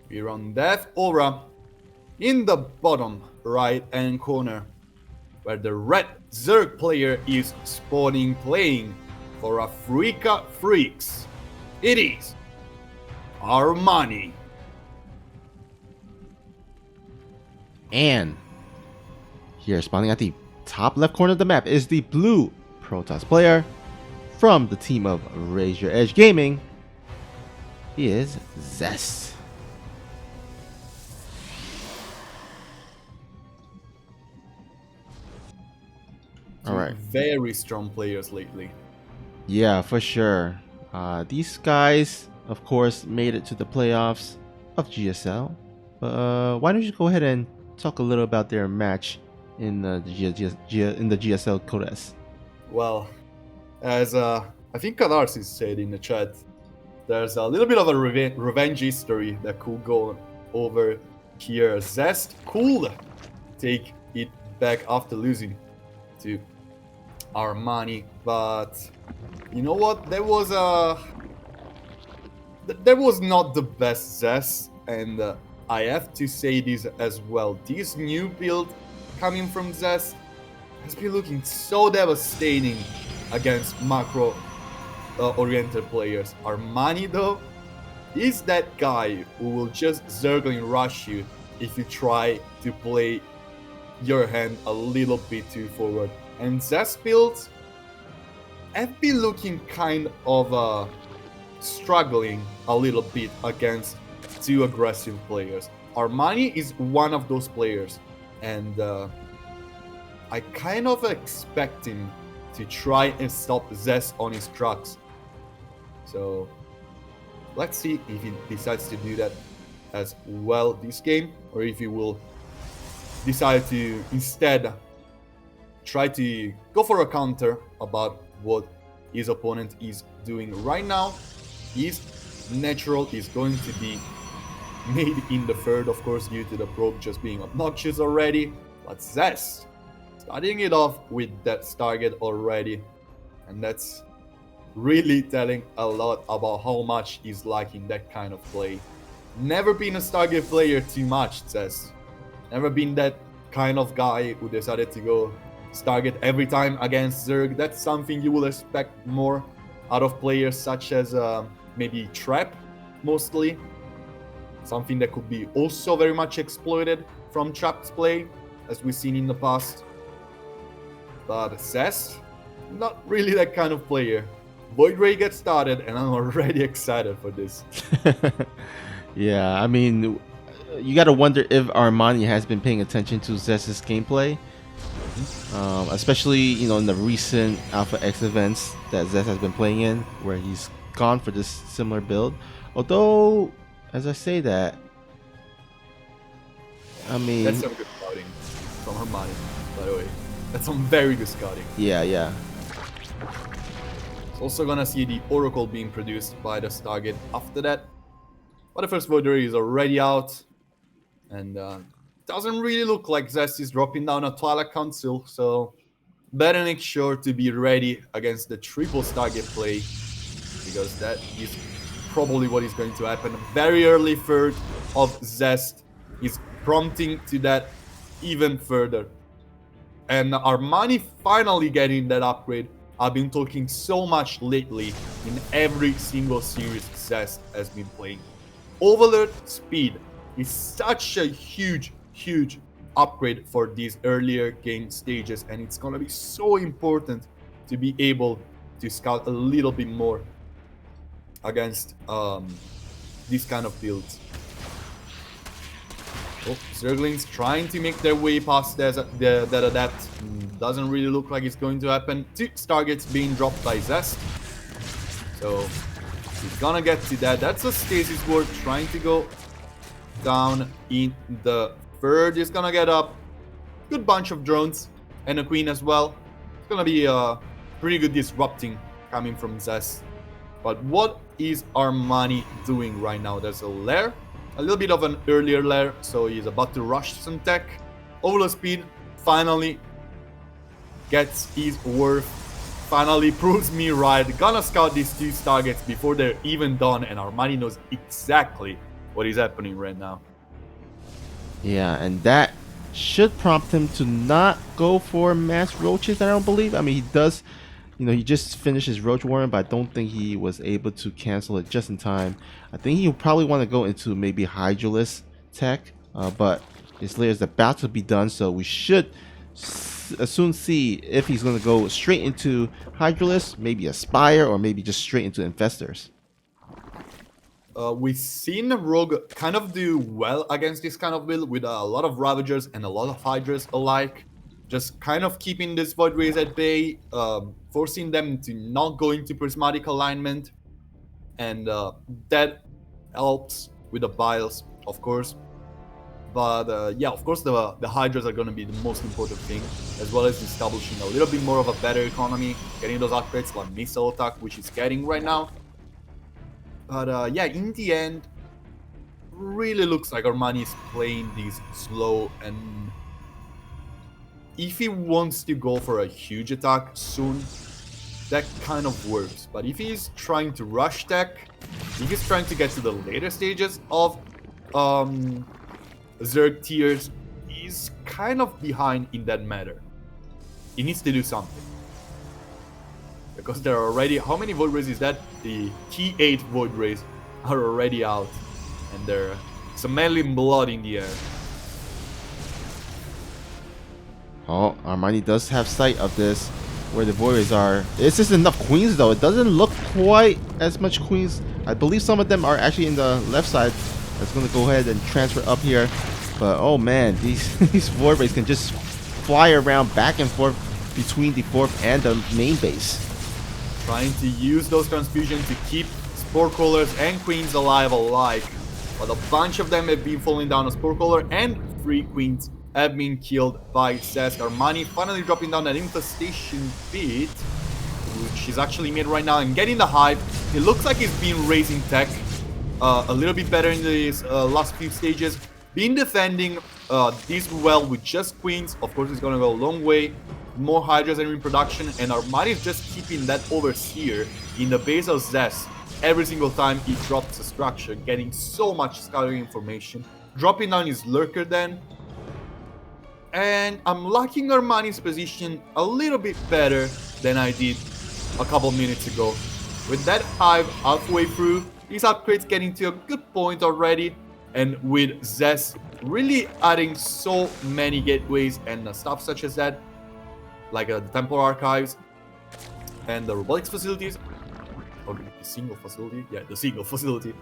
We're on Death Aura in the bottom right hand corner, where the red Zerg player is spawning playing for Africa Freaks. It is ARMANI. And here, spawning at the top left corner of the map, is the blue Protoss player from the team of Raise Your Edge Gaming. He is ZEST. All right. Very strong players lately. Yeah, for sure. These guys, of course, made it to the playoffs of GSL. But why don't you go ahead and talk a little about their match in the GSL Codes? Well, as I think Catharsis said in the chat, there's a little bit of a revenge history that could go over here. ZEST could take it back after losing to ARMANI, but you know what? That was not the best ZEST, and I have to say this as well. This new build coming from ZEST has been looking so devastating against macro oriented players. ARMANI though is that guy who will just zergling rush you if you try to play your hand a little bit too forward. And ZEST builds have been looking kind of struggling a little bit against too aggressive players. ARMANI is one of those players, and I kind of expect him to try and stop ZEST on his tracks. So let's see if he decides to do that as well this game, or if he will decide to instead try to go for a counter about what his opponent is doing right now. His natural is going to be made in the third, of course, due to the probe just being obnoxious already. But ZEST starting it off with that Stargate already, and that's really telling a lot about how much he's liking that kind of play. Never been a Stargate player too much, ZEST. Never been that kind of guy who decided to go Stargate every time against Zerg. That's something you will expect more out of players such as maybe Trap, mostly. Something that could be also very much exploited from Trap's play, as we've seen in the past. But ZEST, not really that kind of player. Void Ray gets started, and I'm already excited for this. Yeah, I mean, you got to wonder if ARMANI has been paying attention to ZEST's gameplay, especially in the recent Alpha X events that ZEST has been playing in, where he's gone for this similar build. Although, as I say that, I mean, that's some good scouting from ARMANI, by the way. That's some very good scouting. Yeah. It's also gonna see the Oracle being produced by the Stargate after that. But the first Void Ray is already out, and doesn't really look like ZEST is dropping down a Twilight Council, so better make sure to be ready against the triple Stargate play, because that is probably what is going to happen. Very early third of ZEST is prompting to that even further. And ARMANI finally getting that upgrade. I've been talking so much lately in every single series ZEST has been playing. Overlord speed is such a huge upgrade for these earlier game stages, and it's gonna be so important to be able to scout a little bit more against these kind of builds. Oh, Zerglings trying to make their way past that adapt. Doesn't really look like it's going to happen. 2 Stargates being dropped by ZEST. So he's gonna get to that. That's a Stasis Ward trying to go down in the third. He's gonna get a good bunch of drones and a queen as well. It's gonna be a pretty good disrupting coming from ZEST. But what is ARMANI doing right now? There's a lair. A little bit of an earlier lair, so he's about to rush some tech. Overlord speed finally gets his worth. Finally proves me right. Gonna scout these 2 Stargates before they're even done, and ARMANI knows exactly what is happening right now. Yeah, and that should prompt him to not go for mass roaches, I don't believe. I mean, he does, he just finished his roach warren, but I don't think he was able to cancel it just in time. I think he'll probably want to go into maybe Hydralisk tech, but his layer is about to be done, so we should soon see if he's going to go straight into Hydralisk, maybe Aspire, or maybe just straight into Infestors. We've seen Rogue kind of do well against this kind of build with a lot of Ravagers and a lot of Hydras alike. Just kind of keeping this Void Rays at bay, forcing them to not go into Prismatic alignment. And that helps with the Biles, of course. But yeah, of course the Hydras are going to be the most important thing, as well as establishing a little bit more of a better economy, getting those upgrades like Missile Attack, which he's getting right now. But yeah, in the end, really looks like Armani is playing this slow, and if he wants to go for a huge attack soon, that kind of works. But if he's trying to rush tech, if he's trying to get to the later stages of Zerg tiers, he's kind of behind in that matter. He needs to do something. Because there are already, how many Void Rays is that? The key 8 Void Rays are already out. And there's smelling blood in the air. Oh, Armani does have sight of this, where the Void Rays are. It's just enough Queens though. It doesn't look quite as much Queens. I believe some of them are actually in the left side. That's going to go ahead and transfer up here. But oh man, these Void Rays can just fly around back and forth between the 4th and the main base. Trying to use those transfusions to keep Spore Crawlers and Queens alive alike. But a bunch of them have been falling down. A Spore Crawler and 3 Queens have been killed by ZEST. Armani finally dropping down that Infestation Pit, which is actually made right now, and getting the Hive. It looks like he's been raising tech a little bit better in these last few stages. Been defending this well with just Queens. Of course, it's going to go a long way. More Hydras are in production, and Armani is just keeping that Overseer in the base of ZEST every single time he drops a structure, getting so much scouting information, dropping down his Lurker Den. And I'm liking Armani's position a little bit better than I did a couple minutes ago. With that Hive halfway through, his upgrades getting to a good point already, and with ZEST really adding so many gateways and stuff such as that, like the Temple Archives and the Robotics facilities, or the single facility, yeah, the single facility,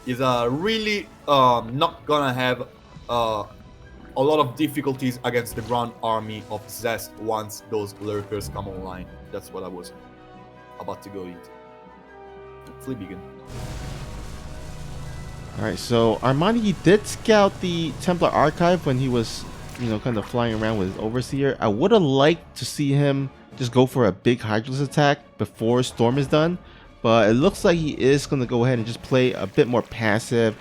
is really not gonna have a lot of difficulties against the ground army of ZEST once those Lurkers come online. That's what I was about to go into. Hopefully begin. Alright, so Armani did scout the Templar Archive when he was, kind of flying around with his Overseer. I would have liked to see him just go for a big Hydralisk attack before Storm is done, but it looks like he is going to go ahead and just play a bit more passive,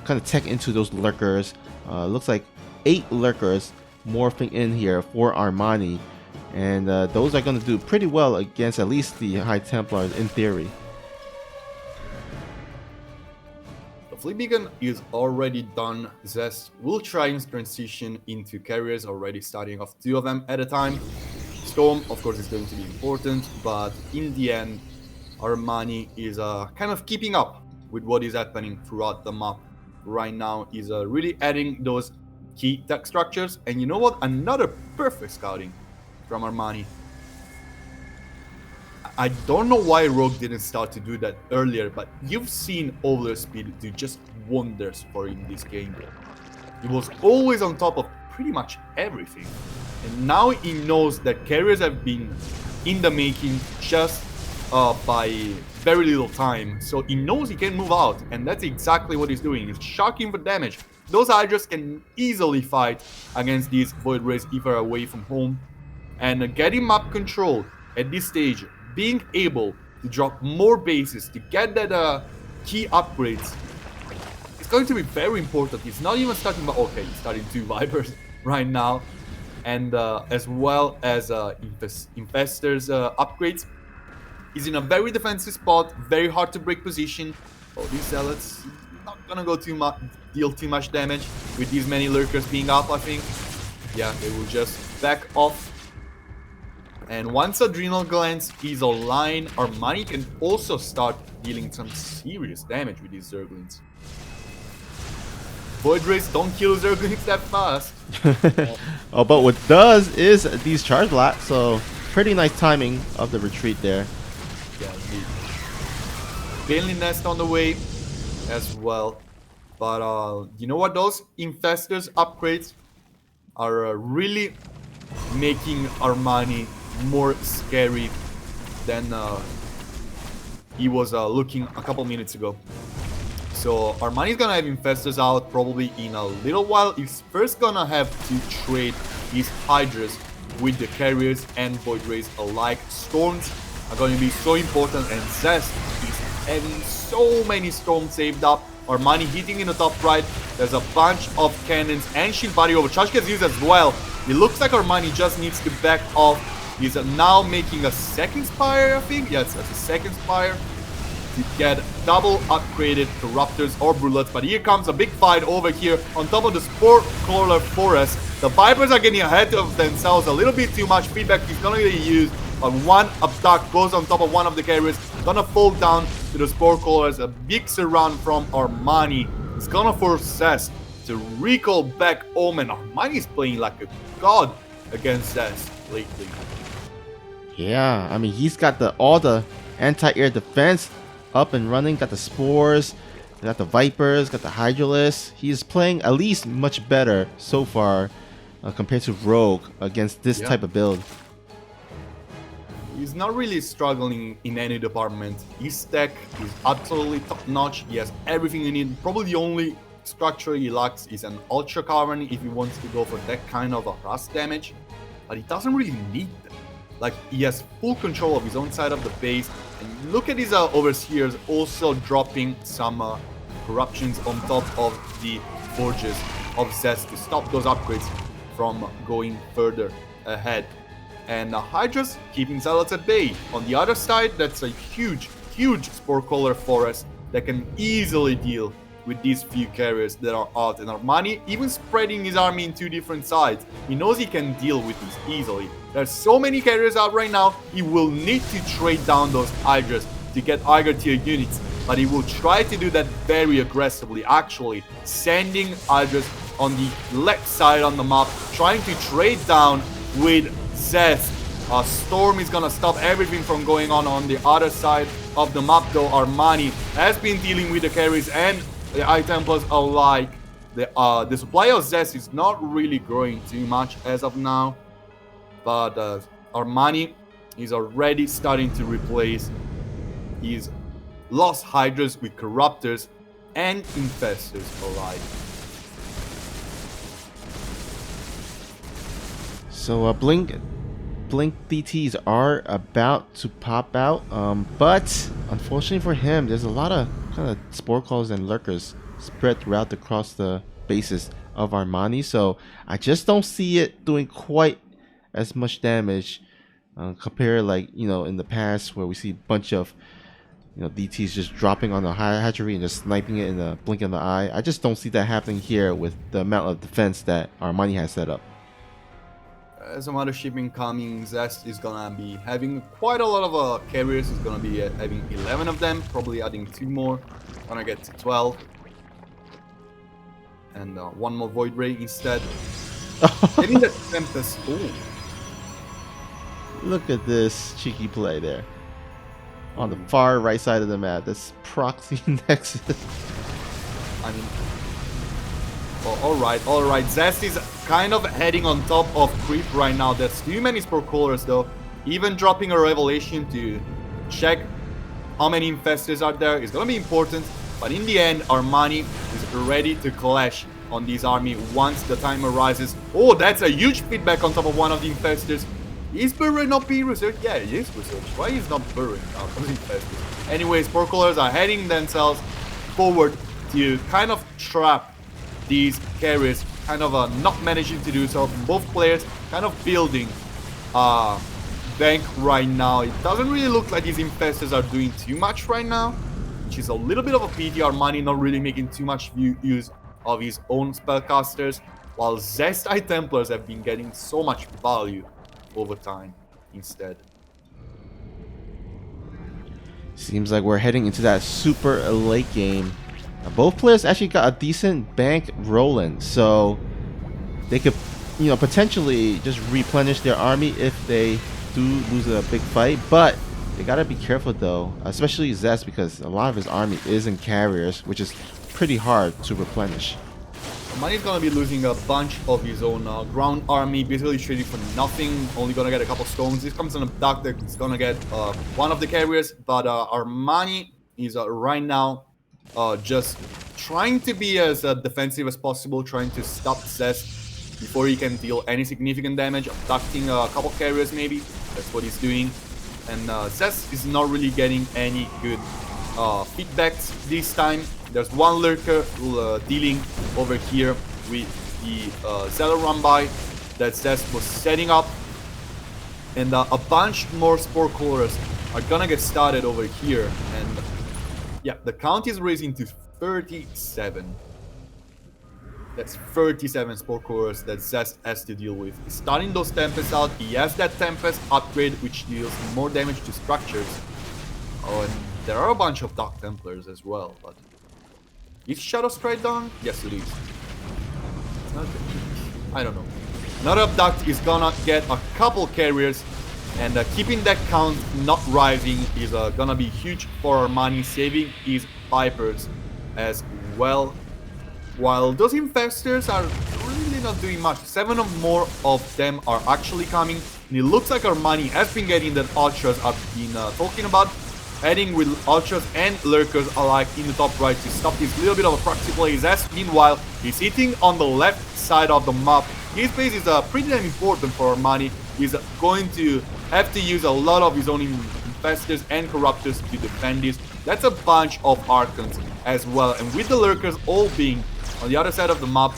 kind of tech into those Lurkers. Looks like 8 Lurkers morphing in here for Armani, and those are going to do pretty well against at least the High Templars in theory. Fleet Beacon is already done. ZEST will try and transition into carriers, already starting off 2 of them at a time. Storm, of course, is going to be important, but in the end, Armani is kind of keeping up with what is happening throughout the map. Right now, is really adding those key tech structures, and you know what? Another perfect scouting from Armani. I don't know why Rogue didn't start to do that earlier, but you've seen Overspeed do just wonders for in this game. He was always on top of pretty much everything, and now he knows that carriers have been in the making just by very little time, so he knows he can move out, and that's exactly what he's doing. He's shocking for damage. Those Hydras can easily fight against these Void Rays if they're away from home, and getting map control at this stage, being able to drop more bases to get that key upgrades, it's going to be very important. He's not even starting, but okay, he's starting 2 Vipers right now, and as well as Infestors upgrades. He's in a very defensive spot, very hard to break position. Oh, these Zealots, not gonna go too much, deal too much damage with these many lurkers being up, I think. Yeah, they will just back off. And once Adrenal Glands is online, ARMANI can also start dealing some serious damage with these Zerglings. Void Rays don't kill Zerglings that fast. Oh, but what does is these charge blocks, so pretty nice timing of the retreat there. Yeah, indeed. Bailey Nest on the way as well. But you know what? Those Infestors upgrades are really making ARMANI more scary than he was looking a couple minutes ago. So ARMANI is gonna have Infestors out probably in a little while. He's first gonna have to trade his Hydras with the Carriers and Void Rays alike. Storms are going to be so important, and ZEST is having so many Storms saved up. ARMANI hitting in the top right. There's a bunch of cannons and shield body overcharge gets used as well. It looks like ARMANI just needs to back off. He's now making a second Spire, I think. Yes, that's a second Spire to get double upgraded Corruptors or Bullets. But here comes a big fight over here on top of the Spore Crawler Forest. The Vipers are getting ahead of themselves a little bit too much. Feedback is gonna get used, but one Abduct goes on top of one of the carriers. Gonna fall down to the Spore Crawlers. A big surround from ARMANI. It's gonna force ZEST to recall back Omen. ARMANI is playing like a god against ZEST lately. Yeah, I mean, he's got all the anti-air defense up and running. Got the Spores, got the Vipers, got the Hydralisks. He's playing at least much better so far compared to Rogue against this type of build. He's not really struggling in any department. His tech is absolutely top-notch. He has everything you need. Probably the only structure he lacks is an Ultra Cavern if he wants to go for that kind of a rust damage. But he doesn't really need them. Like, he has full control of his own side of the base. And look at his Overseers also dropping some corruptions on top of the Forges of ZEST to stop those upgrades from going further ahead. And Hydras keeping Zealots at bay. On the other side, that's a huge Spore Crawler Forest that can easily deal with these few carriers that are out. And ARMANI even spreading his army in two different sides. He knows he can deal with these easily. There's so many carriers out right now, he will need to trade down those Hydras to get higher tier units. But he will try to do that very aggressively, actually sending Hydras on the left side on the map, trying to trade down with ZEST. Storm is gonna stop everything from going on the other side of the map, though. ARMANI has been dealing with the carries and the I-Templars alike. The supply of ZEST is not really growing too much as of now, but ARMANI is already starting to replace his lost Hydras with Corruptors and Infestors alike. So Blink DTs are about to pop out, but unfortunately for him, there's a lot of kind of Spore Calls and Lurkers spread throughout across the bases of ARMANI, so I just don't see it doing quite as much damage compared, like, you know, in the past where we see a bunch of, you know, DTs just dropping on the hatchery and just sniping it in the blink of the eye. I just don't see that happening here with the amount of defense that ARMANI has set up. As a mothership incoming, ZEST is gonna be having quite a lot of carriers. He's gonna be having 11 of them, probably adding 2 more. Gonna get to 12. And 1 more Void Ray instead. Getting that Tempest. Ooh. Look at this cheeky play there. On the far right side of the map, this proxy nexus. I mean, well, alright. ZEST is kind of heading on top of creep right now. There's too many Spore Crawlers though. Even dropping a Revelation to check how many Infestors are there is gonna be important. But in the end, ARMANI is ready to clash on this army once the time arises. Oh, that's a huge feedback on top of one of the Infestors. Is Burrow not being researched? Yeah, he is researched. Why is not burrowing out of the Infestors? Anyways, Spore Crawlers are heading themselves forward to kind of trap these carriers, kind of not managing to do so. Both players kind of building bank right now. It doesn't really look like these Infestors are doing too much right now. which is a little bit of a pity. Armani not really making too much use of his own spellcasters, while ZEST High Templars have been getting so much value over time instead. Seems like we're heading into that super late game. Both players actually got a decent bank rolling, so they could, potentially just replenish their army if they do lose a big fight. But they gotta be careful though, especially Zest, because a lot of his army is in carriers, which is pretty hard to replenish. Armani's gonna be losing a bunch of his own ground army, basically trading for nothing, only gonna get a couple stones. This comes on a duck that's gonna get one of the carriers, but Armani is right now just trying to be as defensive as possible, trying to stop Zest before he can deal any significant damage, abducting a couple carriers maybe. That's what he's doing. And Zest is not really getting any good feedbacks this time. There's one lurker dealing over here with the Zealot Run-By that Zest was setting up. And a bunch more Spore Callers are gonna get started over here. And yeah, the count is raising to 37. That's 37 Spore Callers that Zest has to deal with. He's starting those Tempests out. He has that Tempest upgrade, which deals more damage to structures. Oh, and there are a bunch of Dark Templars as well, but... Is Shadow Strike done? Yes, it is. I don't know. Another Abduct is gonna get a couple carriers, and keeping that count not rising is gonna be huge for Armani, saving his Vipers as well. While those Infestors are really not doing much. 7 or more of them are actually coming, and it looks like Armani has been getting that Ultras I've been talking about. Heading with Ultras and Lurkers alike in the top right to stop this little bit of a proxy play. Zest, meanwhile, is hitting on the left side of the map. His base is pretty damn important for Armani. He's going to have to use a lot of his own Infestors and Corruptors to defend this. That's a bunch of Archons as well. And with the Lurkers all being on the other side of the map,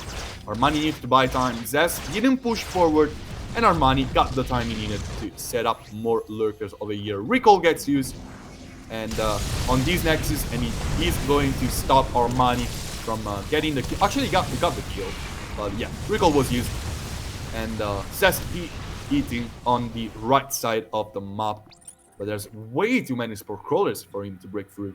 Armani needs to buy time. Zest didn't push forward, and Armani got the time he needed to set up more Lurkers over here. Recall gets used. And on these nexus, and he is going to stop Armani from getting the kill. Actually, he got the kill, but yeah, recall was used, and Zest eating on the right side of the map, but there's way too many Spore Crawlers for him to break through.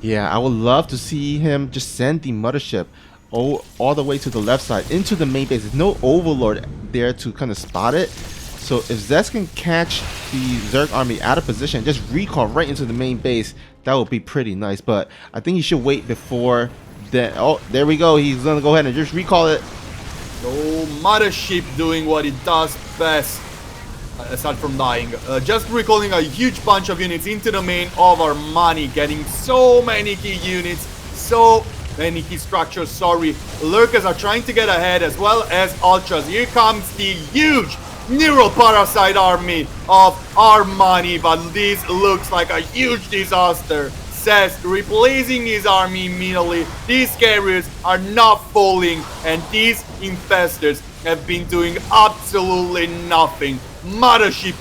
Yeah, I would love to see him just send the Mothership all the way to the left side into the main base. There's no Overlord there to kind of spot it. So if Zest can catch the Zerg army out of position, just recall right into the main base, that would be pretty nice. But I think he should wait before that. Oh, there we go. He's going to go ahead and just recall it. So Mothership doing what it does best, aside from dying. Just recalling a huge bunch of units into the main of Armani, getting so many key units, so many key structures, sorry. Lurkers are trying to get ahead as well as Ultras. Here comes the huge Neural Parasite army of Armani, but this looks like a huge disaster. Zest replacing his army immediately. These carriers are not falling, and these Infestors have been doing absolutely nothing. Mothership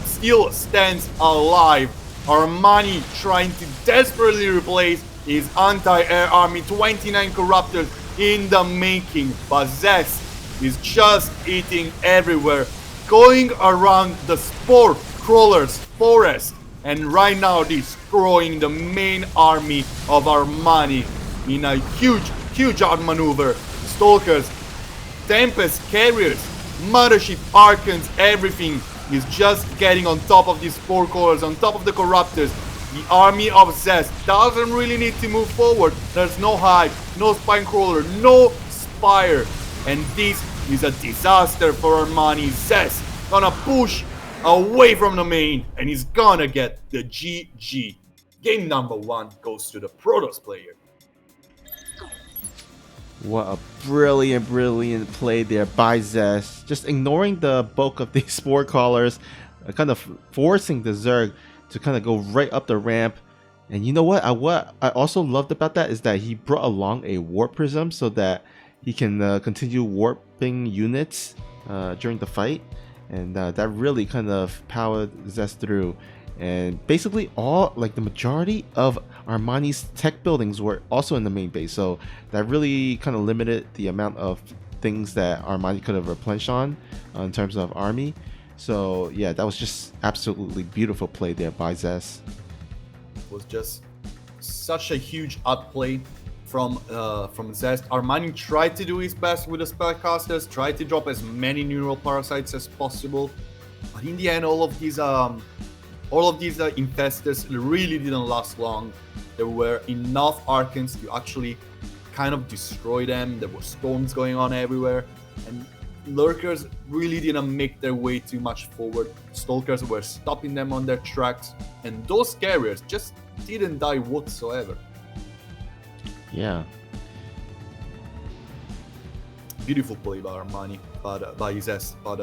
still stands alive. Armani trying to desperately replace his anti-air army, 29 Corruptors in the making, but Zest is just eating everywhere, going around the Spore Crawlers forest, and right now destroying the main army of Armani in a huge outmaneuver. Stalkers, Tempest, Carriers, Mothership, Archons, everything is just getting on top of these Spore Crawlers, on top of the Corruptors. The army of Zest doesn't really need to move forward. There's no Hive, no Spine Crawler, no Spire. And this is a disaster for Armani. Zest gonna push away from the main, and he's gonna get the GG. Game number 1 goes to the Protoss player. What a brilliant play there by Zest. Just ignoring the bulk of these Spore Callers, kind of forcing the Zerg to kind of go right up the ramp. And you know what I also loved about that is that he brought along a Warp Prism so that he can continue warping units during the fight, and that really kind of powered Zest through. And basically all, like the majority of Armani's tech buildings were also in the main base, so that really kind of limited the amount of things that Armani could have replenished on in terms of army. So yeah, that was just absolutely beautiful play there by ZEST. It was just such a huge outplay from ZEST. Armani tried to do his best with the spellcasters, tried to drop as many neural parasites as possible, but in the end, all of these infestors really didn't last long. There were enough Archons to actually kind of destroy them. There were storms going on everywhere, and Lurkers really didn't make their way too much forward. Stalkers were stopping them on their tracks, and those carriers just didn't die whatsoever. Yeah. Beautiful play by Armani, but by ZEST. But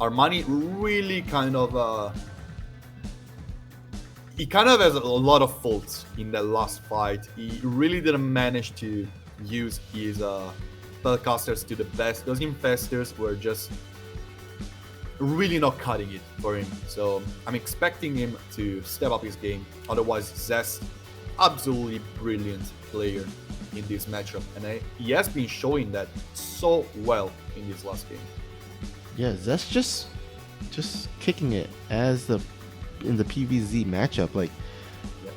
Armani really kind of he kind of has a lot of faults in that last fight. He really didn't manage to use his spellcasters to the best. Those infestors were just really not cutting it for him. So I'm expecting him to step up his game. Otherwise, ZEST, absolutely brilliant player in this matchup, and he has been showing that so well in this last game. Yeah, ZEST just kicking it in the PvZ matchup. Like,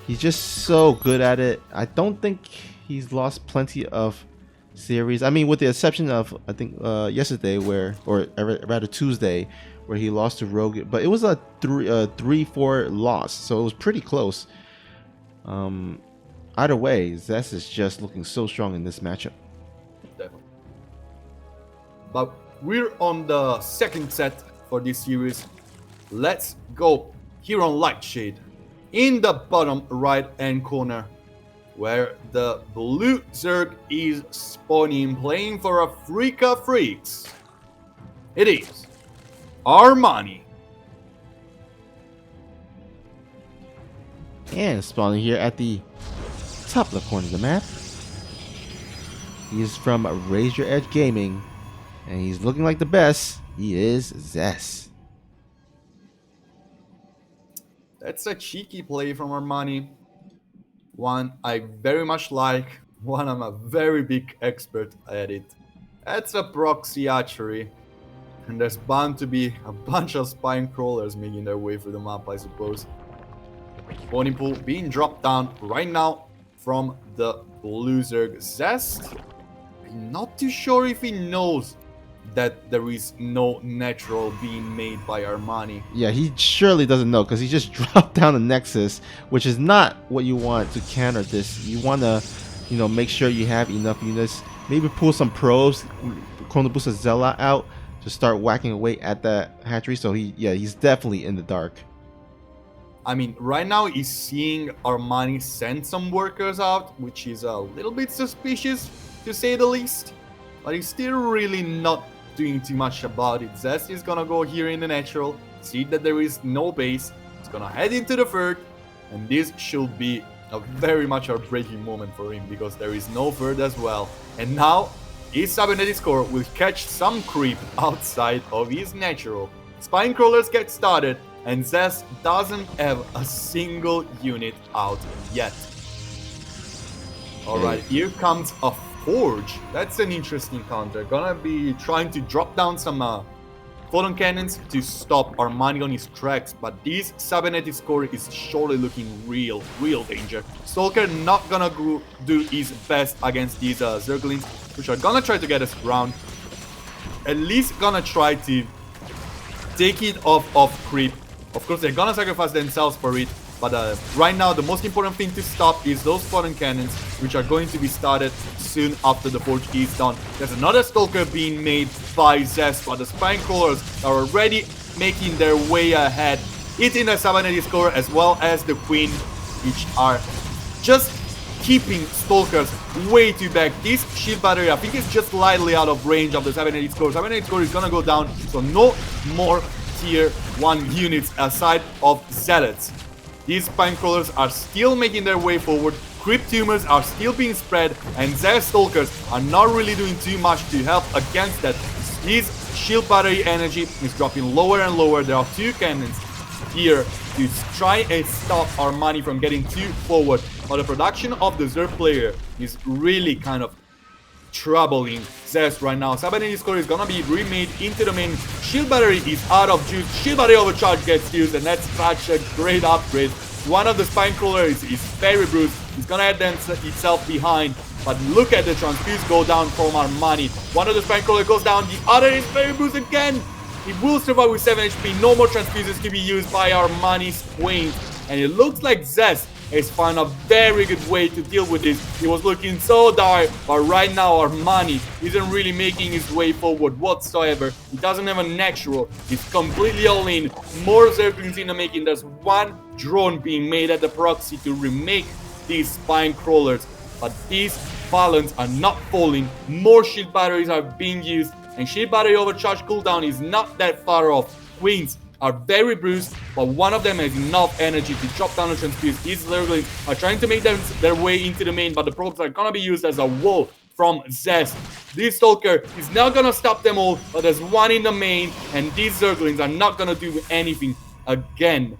he's just so good at it. I don't think he's lost plenty of series. I mean, with the exception of I think yesterday, or rather Tuesday, where he lost to Rogue, but it was a 3-4 loss, so it was pretty close. Either way, ZEST is just looking so strong in this matchup. Definitely. But we're on the second set for this series. Let's go here on Lightshade, in the bottom right hand corner, where the blue Zerg is spawning, playing for Afrika Freaks. It is Armani. And spawning here at the top left corner of the map. He is from Raise Your Edge Gaming, and he's looking like the best. He is ZEST. That's a cheeky play from Armani. One I very much like, one I'm a very big expert at it. That's a proxy archery, and there's bound to be a bunch of spine crawlers making their way through the map, I suppose. Spawning pool being dropped down right now from the blue Zerg. ZEST, I'm not too sure if he knows that there is no natural being made by Armani. Yeah, he surely doesn't know, because he just dropped down the Nexus, which is not what you want to counter this. You want to, make sure you have enough units. Maybe pull some probes, Chrono Boost a Zealot out to start whacking away at that hatchery. So he's definitely in the dark. I mean, right now he's seeing Armani send some workers out, which is a little bit suspicious, to say the least. But he's still really not doing too much about it. ZEST is gonna go here in the natural, see that there is no base. He's gonna head into the third, and this should be a very much a breaking moment for him, because there is no third as well. And now his cybernetic core will catch some creep outside of his natural. Spine crawlers get started, and ZEST doesn't have a single unit out yet. Alright, here comes a Forge. That's an interesting counter. Gonna be trying to drop down some photon cannons to stop Armani on his tracks, but this cybernetic score is surely looking real danger. Stalker not gonna do his best against these Zerglings, which are gonna try to get us around. At least gonna try to take it off creep. Of course, they're gonna sacrifice themselves for it, but right now the most important thing to stop is those photon cannons, which are going to be started soon after the Forge is done. There's another Stalker being made by ZEST, but the Spine Crawlers are already making their way ahead, hitting the cybernetic core as well as the Queen, which are just keeping Stalkers way too back. This shield battery, I think, is just slightly out of range of the cybernetic core. Cybernetic core is gonna go down, so no more tier 1 units aside of Zealots. These spine crawlers are still making their way forward, creep tumors are still being spread, and ZEST Stalkers are not really doing too much to help against that. His shield battery energy is dropping lower and lower. There are 2 cannons here to try and stop ARMANI from getting too forward. But the production of the Zerg player is really kind of troubling ZEST right now. Sabanini's core is gonna be remade into the main. Shield battery is out of juice. Shield battery overcharge gets used, and that's such a great upgrade. One of the spine crawlers is very bruised. He's gonna head itself behind. But look at the transfuse go down from ARMANI. One of the spine crawler goes down. The other is very bruised again. He will survive with 7 HP. No more transfuses to be used by ARMANI's Queens. And it looks like ZEST has found a very good way to deal with this. He was looking so dark, but right now ARMANI isn't really making his way forward whatsoever. He doesn't have a natural. He's completely all in. More Zerglings in the making. There's one drone being made at the proxy to remake these spine crawlers. But these balance are not falling. More shield batteries are being used, and shield battery overcharge cooldown is not that far off. Queens are very bruised, but one of them has enough energy to chop down the transfuse. These Zerglings are trying to make their way into the main, but the probes are gonna be used as a wall from ZEST. This Stalker is not gonna stop them all, but there's one in the main, and these Zerglings are not gonna do anything again.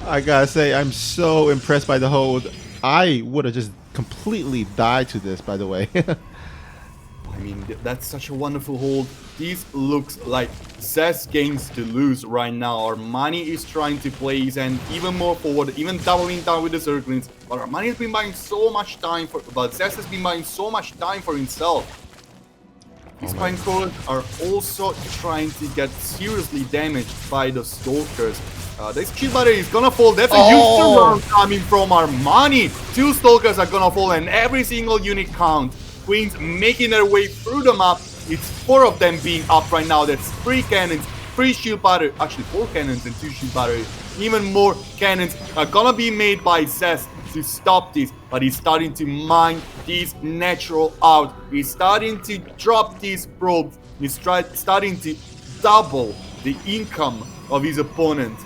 I gotta say, I'm so impressed by the hold. I would have just completely died to this, by the way. I mean, that's such a wonderful hold. This looks like ZEST gains to lose right now. ARMANI is trying to play his end even more forward, even doubling down with the Zerglings. But ARMANI has been buying so much time but ZEST has been buying so much time for himself. These spine crawlers are also trying to get seriously damaged by the Stalkers. This shield battery is gonna fall. That's a huge turnaround coming from ARMANI. 2 Stalkers are gonna fall, and every single unit count. Queens making their way through the map. It's 4 of them being up right now. That's 3 cannons, 3 shield battery, actually 4 cannons and 2 shield batteries. Even more cannons are gonna be made by ZEST to stop this, but he's starting to mine these natural out. He's starting to drop these probes. He's starting to double the income of his opponent,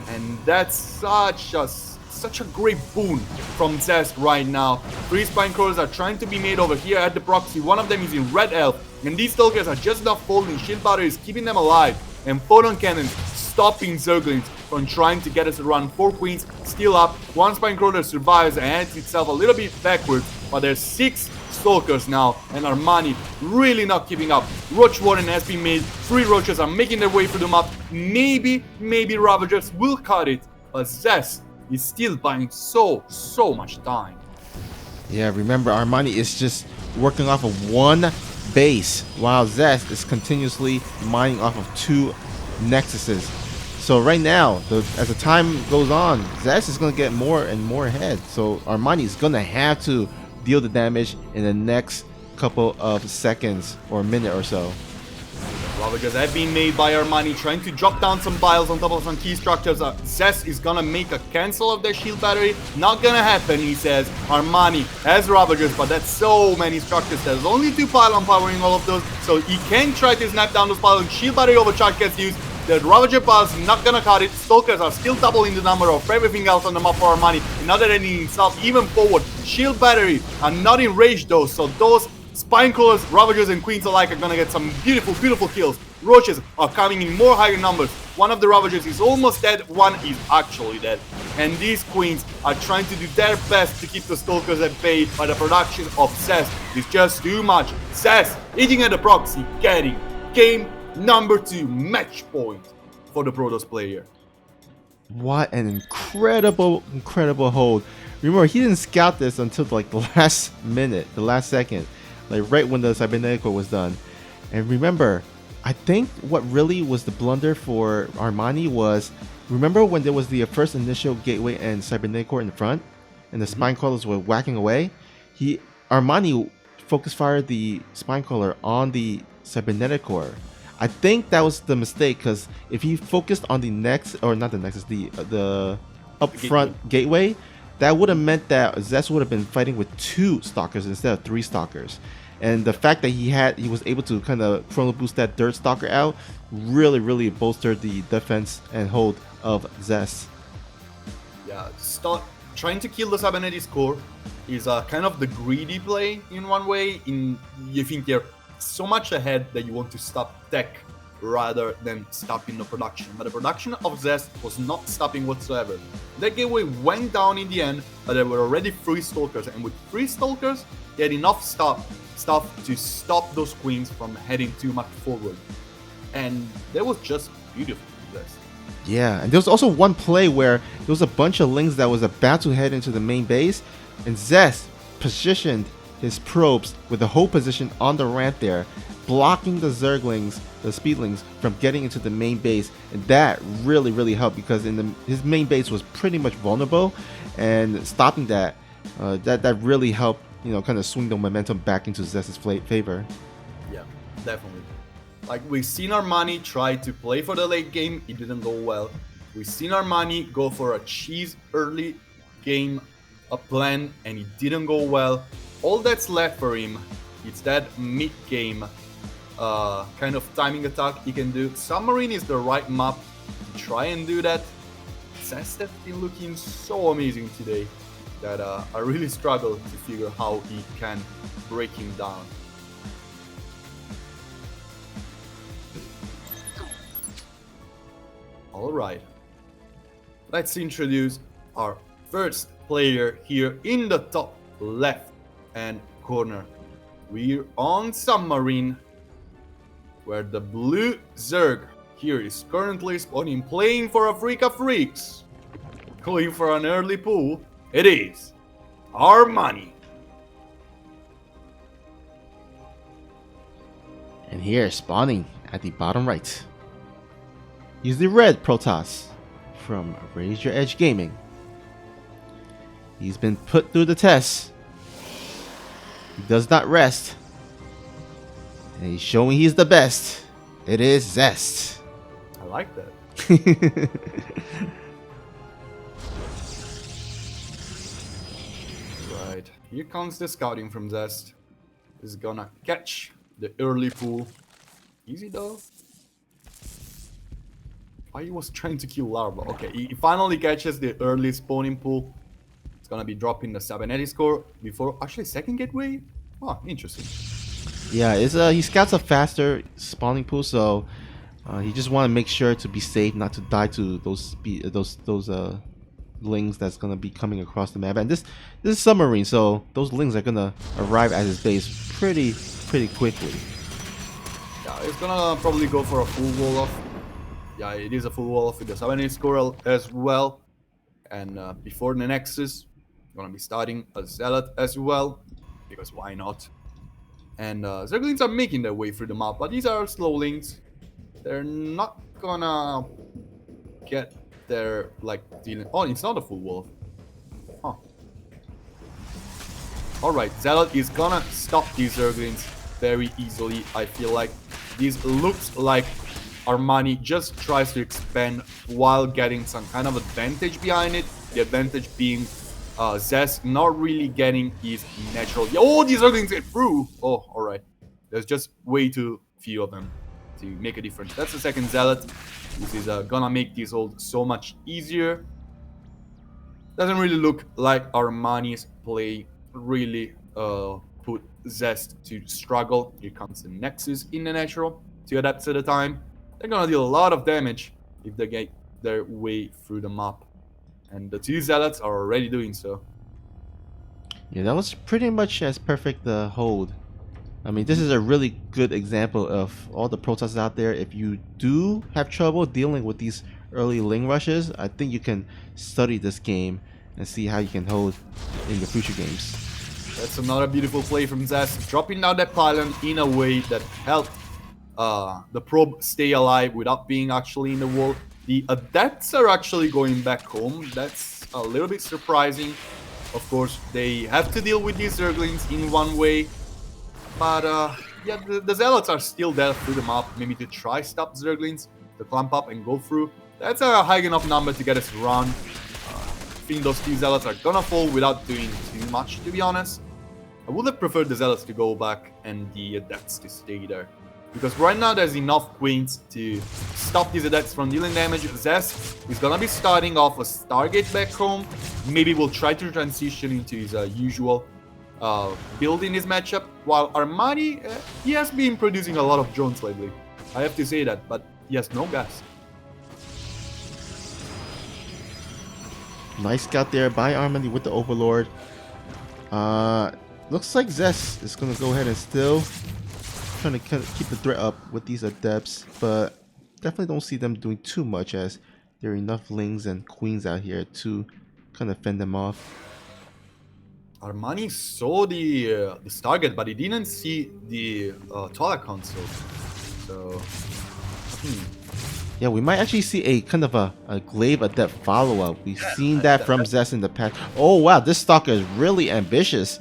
and that's such a great boon from ZEST right now. 3 spine crawlers are trying to be made over here at the proxy. One of them is in red elf, and these Stalkers are just not falling. Shield battery is keeping them alive, and photon cannons stopping Zerglings from trying to get us to run. 4 Queens still up. 1 spine crawler survives and heads itself a little bit backwards, but there's 6 Stalkers now, and ARMANI really not keeping up. Roach Warden has been made. 3 Roaches are making their way through the map. Maybe Ravagers will cut it, but ZEST is still buying so much time. Yeah, remember, ARMANI is just working off of 1 base, while ZEST is continuously mining off of 2 nexuses. So right now, as the time goes on, ZEST is going to get more and more ahead. So ARMANI is going to have to deal the damage in the next couple of seconds or minute or so. Ravagers have been made by ARMANI, trying to drop down some biles on top of some key structures. ZEST is gonna make a cancel of their shield battery. Not gonna happen, he says. ARMANI has Ravagers, but that's so many structures. There's only 2 pylon powering all of those, so he can try to snap down those pylons. Shield battery overcharge gets used. The Ravager piles not gonna cut it. Stalkers are still doubling the number of everything else on the map for ARMANI. Another enemy himself, even forward. Shield battery are not in range though, so those spine crawlers, Ravagers, and Queens alike are gonna get some beautiful kills. Roaches are coming in more higher numbers. One of the Ravagers is almost dead, one is actually dead. And these Queens are trying to do their best to keep the Stalkers at bay, but the production of ZEST is just too much. ZEST eating at the proxy, getting game number 2 match point for the Protoss player. What an incredible hold. Remember, he didn't scout this until like the last minute, the last second, like right when the Cyberneticore was done. And remember, I think what really was the blunder for ARMANI was, remember when there was the first initial gateway and Cyberneticore in the front, and the spine crawlers were whacking away? ARMANI focus fired the spine crawler on the Cyberneticore. I think that was the mistake, because if he focused on the next, or not the nexus, the up front gateway, that would have meant that ZEST would have been fighting with 2 Stalkers instead of 3 Stalkers. And the fact that he was able to kind of chrono boost that third Stalker out really bolstered the defense and hold of ZEST. Yeah, trying to kill the Cybernetics core is kind of the greedy play in one way. You think you're so much ahead that you want to stop tech rather than stopping the production. But the production of ZEST was not stopping whatsoever. That gateway went down in the end, but there were already 3 Stalkers, and with 3 Stalkers, they had enough stuff to stop those queens from heading too much forward. And that was just beautiful for ZEST. Yeah, and there was also one play where there was a bunch of Lings that was about to head into the main base, and ZEST positioned his probes with the whole position on the ramp there, blocking the Zerglings, the Speedlings, from getting into the main base, and that really helped because his main base was pretty much vulnerable, and stopping that that really helped, you know, kind of swing the momentum back into ZEST's favor. Yeah, definitely. Like, we've seen ARMANI try to play for the late game, it didn't go well. We've seen ARMANI go for a cheese early game plan, and it didn't go well. All that's left for him, it's that mid-game kind of timing attack he can do. Submarine is the right map to try and do that. ZEST has been looking so amazing today that I really struggle to figure how he can break him down. Alright, let's introduce our first player here in the top left hand corner. We're on Submarine, where the blue Zerg here is currently spawning, playing for Africa Freaks. Going for an early pull, it is ARMANI. And here, spawning at the bottom right, he's the red Protoss from Raise Your Edge Gaming. He's been put through the test. He does not rest. And he's showing he's the best. It is ZEST. I like that. Right, here comes the scouting from ZEST. Is gonna catch the early pool. Easy though. Why he was trying to kill Larva? Okay, he finally catches the early spawning pool. It's gonna be dropping the Sabanetti score before actually second gateway. Oh, interesting. Yeah, it's he scouts a faster spawning pool, so he just want to make sure to be safe, not to die to those Lings that's gonna be coming across the map. And this is Submarine, so those Lings are gonna arrive at his base pretty quickly. Yeah, it's gonna probably go for a full wall off. Yeah, it is a full wall off with the Sabanetti score as well. And before the Nexus, gonna be starting a Zealot as well, because why not? And Zerglings are making their way through the map, but these are slow Lings. They're not gonna get their, like, dealing. Oh, it's not a full wolf. Huh. Alright, Zealot is gonna stop these Zerglings very easily, I feel like. This looks like ARMANI just tries to expand while getting some kind of advantage behind it. The advantage being ZEST not really getting his natural. Oh, these Zerglings get through! Oh, alright. There's just way too few of them to make a difference. That's the second Zealot. This is gonna make this hold so much easier. Doesn't really look like ARMANI's play really put ZEST to struggle. Here comes the Nexus in the natural. 2 adepts at a time. They're gonna deal a lot of damage if they get their way through the map. And the 2 Zealots are already doing so. Yeah, that was pretty much as perfect the hold. I mean, this is a really good example of all the Protoss out there. If you do have trouble dealing with these early Ling rushes, I think you can study this game and see how you can hold in your future games. That's another beautiful play from ZEST, dropping down that pylon in a way that helped the probe stay alive without being actually in the wall. The adepts are actually going back home. That's a little bit surprising. Of course, they have to deal with these Zerglings in one way. But yeah, the Zealots are still there through the map, maybe to try stop Zerglings, to clamp up and go through. That's a high enough number to get us run. I think those 2 Zealots are gonna fall without doing too much, to be honest. I would have preferred the Zealots to go back and the Adepts to stay there. Because right now there's enough Queens to stop these Adepts from dealing damage. ZEST is gonna be starting off a Stargate back home. Maybe we'll try to transition into his usual build in this matchup. While ARMANI, he has been producing a lot of drones lately. I have to say that, but he has no gas. Nice scout there by ARMANI with the Overlord. Looks like ZEST is gonna go ahead and still trying to keep the threat up with these adepts, but definitely don't see them doing too much as there are enough lings and queens out here to kind of fend them off. ARMANI saw the target, but he didn't see the Twilight console. So, Yeah, we might actually see a kind of a glaive adept follow-up. We've seen that from ZEST in the past. Oh wow, this stalker is really ambitious.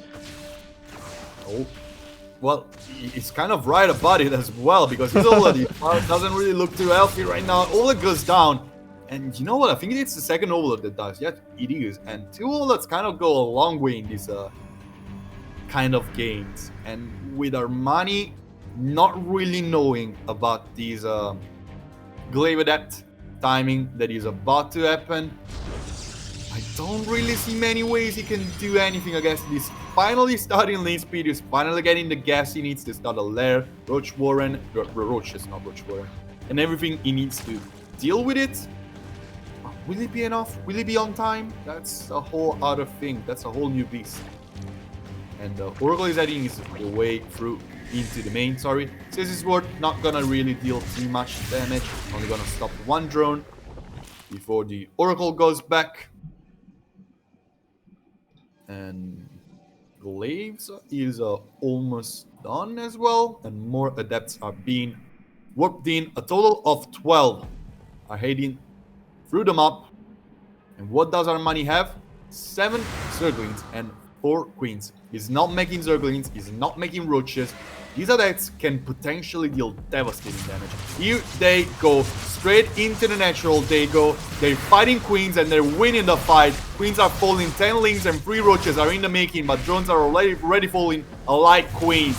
oh, well, he's kind of right about it as well, because his Overlord doesn't really look too healthy right now. Overlord goes down, and you know what? I think it's the second Overlord that dies. Yeah, it is. And two Overlords kind of go a long way in these kind of games. And with ARMANI not really knowing about these glaive adept timing that is about to happen, I don't really see many ways he can do anything against this. Finally starting lane speed, he's finally getting the gas he needs to start a lair, Roach Warren, Roach is not Roach Warren, and everything he needs to deal with it. Will it be enough? Will it be on time? That's a whole other thing. That's a whole new beast. And Oracle is heading his way through into the main, sorry. Says his word, not gonna really deal too much damage. Only gonna stop one drone before the Oracle goes back. And Glaives is almost done as well. And more adepts are being warped in. A total of 12 are heading through the map. And what does ARMANI have? 7 Zerglings and 4 Queens. He's not making Zerglings, he's not making Roaches. These adepts can potentially deal devastating damage. Here they go straight into the natural. They're fighting Queens and they're winning the fight. Queens are falling, 10 Lings and 3 Roaches are in the making, but drones are already falling alike Queens.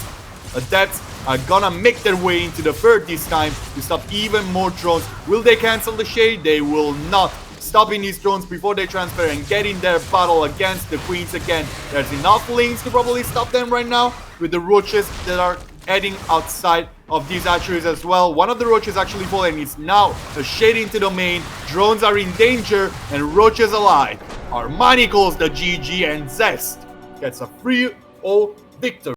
Adepts are gonna make their way into the third this time to stop even more drones. Will they cancel the shade? They will not. Stopping these drones before they transfer and getting their battle against the Queens again. There's enough Lings to probably stop them right now, with the Roaches that are heading outside of these archeries as well. One of the Roaches actually falling. It's now a shade into the main. Drones are in danger and Roaches alive. ARMANI calls the GG and ZEST gets a 3-0 victory.